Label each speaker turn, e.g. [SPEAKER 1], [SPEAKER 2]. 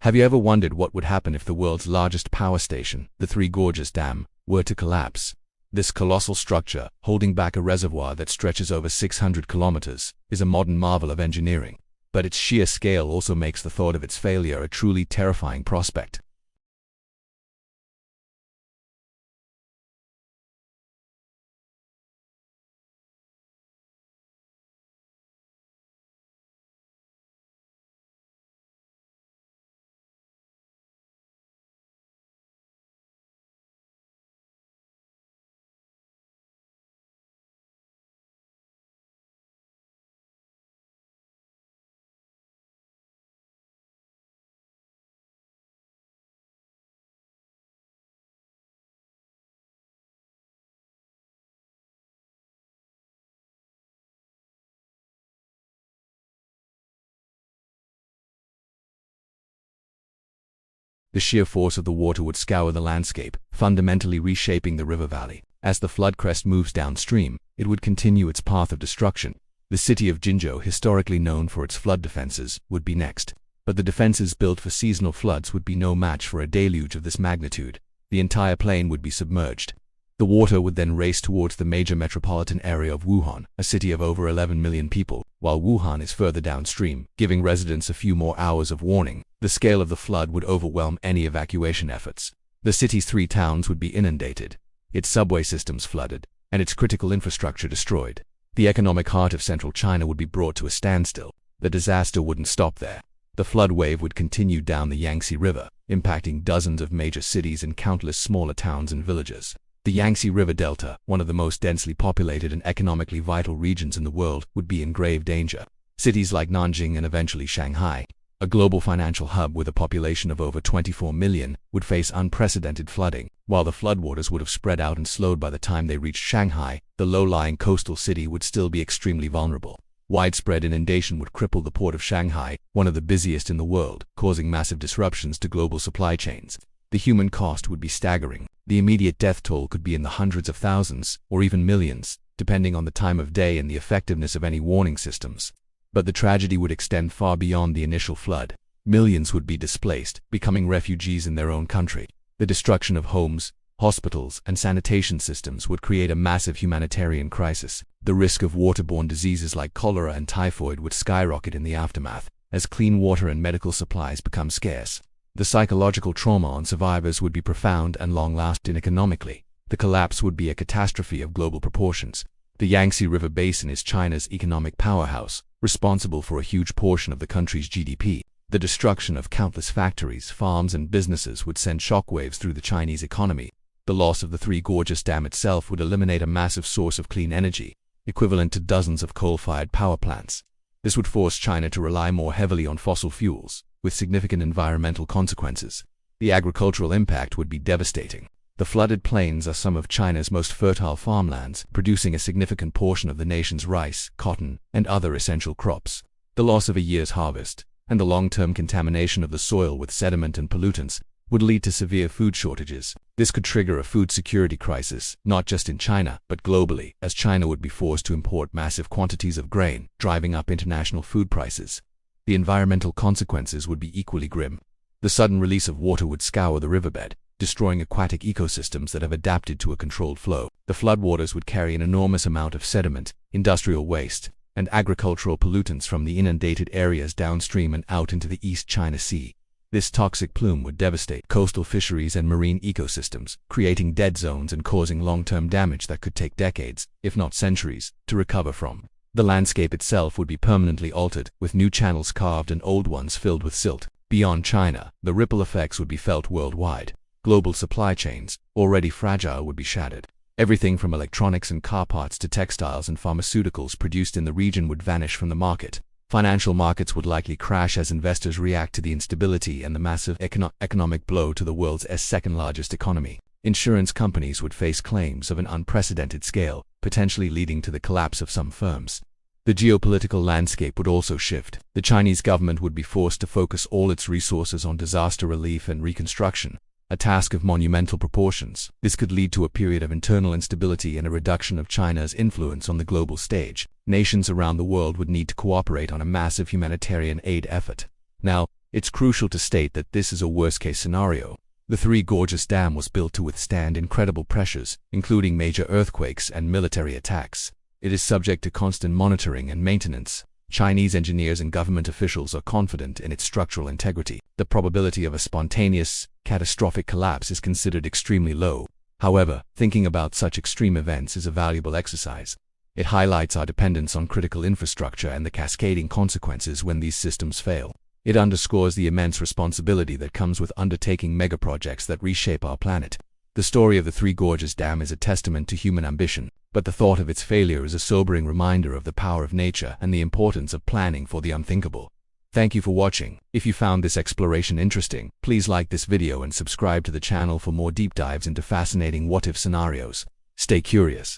[SPEAKER 1] Have you ever wondered what would happen if the world's largest power station, the Three Gorges Dam, were to collapse? This colossal structure, holding back a reservoir that stretches over 600 kilometers, is a modern marvel of engineering. But its sheer scale also makes the thought of its failure a truly terrifying prospect. The sheer force of the water would scour the landscape, fundamentally reshaping the river valley. As the flood crest moves downstream, it would continue its path of destruction. The city of Jinzhou, historically known for its flood defenses, would be next. But the defenses built for seasonal floods would be no match for a deluge of this magnitude. The entire plain would be submerged. The water would then race towards the major metropolitan area of Wuhan, a city of over 11 million people, while Wuhan is further downstream, giving residents a few more hours of warning. The scale of the flood would overwhelm any evacuation efforts. The city's 3 towns would be inundated, its subway systems flooded, and its critical infrastructure destroyed. The economic heart of central China would be brought to a standstill. The disaster wouldn't stop there. The flood wave would continue down the Yangtze River, impacting dozens of major cities and countless smaller towns and villages. The Yangtze River Delta, one of the most densely populated and economically vital regions in the world, would be in grave danger. Cities like Nanjing and eventually Shanghai, a global financial hub with a population of over 24 million, would face unprecedented flooding. While the floodwaters would have spread out and slowed by the time they reached Shanghai, the low-lying coastal city would still be extremely vulnerable. Widespread inundation would cripple the port of Shanghai, one of the busiest in the world, causing massive disruptions to global supply chains. The human cost would be staggering. The immediate death toll could be in the hundreds of thousands, or even millions, depending on the time of day and the effectiveness of any warning systems. But the tragedy would extend far beyond the initial flood. Millions would be displaced, becoming refugees in their own country. The destruction of homes, hospitals, and sanitation systems would create a massive humanitarian crisis. The risk of waterborne diseases like cholera and typhoid would skyrocket in the aftermath, as clean water and medical supplies become scarce. The psychological trauma on survivors would be profound and long-lasting. Economically, the collapse would be a catastrophe of global proportions. The Yangtze River Basin is China's economic powerhouse, responsible for a huge portion of the country's GDP. The destruction of countless factories, farms, and businesses would send shockwaves through the Chinese economy. The loss of the Three Gorges Dam itself would eliminate a massive source of clean energy, equivalent to dozens of coal-fired power plants. This would force China to rely more heavily on fossil fuels, with significant environmental consequences. The agricultural impact would be devastating. The flooded plains are some of China's most fertile farmlands, producing a significant portion of the nation's rice, cotton, and other essential crops. The loss of a year's harvest, and the long-term contamination of the soil with sediment and pollutants, would lead to severe food shortages. This could trigger a food security crisis, not just in China, but globally, as China would be forced to import massive quantities of grain, driving up international food prices. The environmental consequences would be equally grim. The sudden release of water would scour the riverbed, destroying aquatic ecosystems that have adapted to a controlled flow. The floodwaters would carry an enormous amount of sediment, industrial waste, and agricultural pollutants from the inundated areas downstream and out into the East China Sea. This toxic plume would devastate coastal fisheries and marine ecosystems, creating dead zones and causing long-term damage that could take decades, if not centuries, to recover from. The landscape itself would be permanently altered, with new channels carved and old ones filled with silt. Beyond China, the ripple effects would be felt worldwide. Global supply chains, already fragile, would be shattered. Everything from electronics and car parts to textiles and pharmaceuticals produced in the region would vanish from the market. Financial markets would likely crash as investors react to the instability and the massive economic blow to the world's second-largest economy. Insurance companies would face claims of an unprecedented scale, potentially leading to the collapse of some firms. The geopolitical landscape would also shift. The Chinese government would be forced to focus all its resources on disaster relief and reconstruction, a task of monumental proportions. This could lead to a period of internal instability and a reduction of China's influence on the global stage. Nations around the world would need to cooperate on a massive humanitarian aid effort. Now, It's crucial to state that this is a worst-case scenario. The Three Gorges Dam was built to withstand incredible pressures, including major earthquakes and military attacks. It is subject to constant monitoring and maintenance. Chinese engineers and government officials are confident in its structural integrity. The probability of a spontaneous, catastrophic collapse is considered extremely low. However, thinking about such extreme events is a valuable exercise. It highlights our dependence on critical infrastructure and the cascading consequences when these systems fail. It underscores the immense responsibility that comes with undertaking megaprojects that reshape our planet. The story of the Three Gorges Dam is a testament to human ambition, but the thought of its failure is a sobering reminder of the power of nature and the importance of planning for the unthinkable. Thank you for watching. If you found this exploration interesting, please like this video and subscribe to the channel for more deep dives into fascinating what-if scenarios. Stay curious.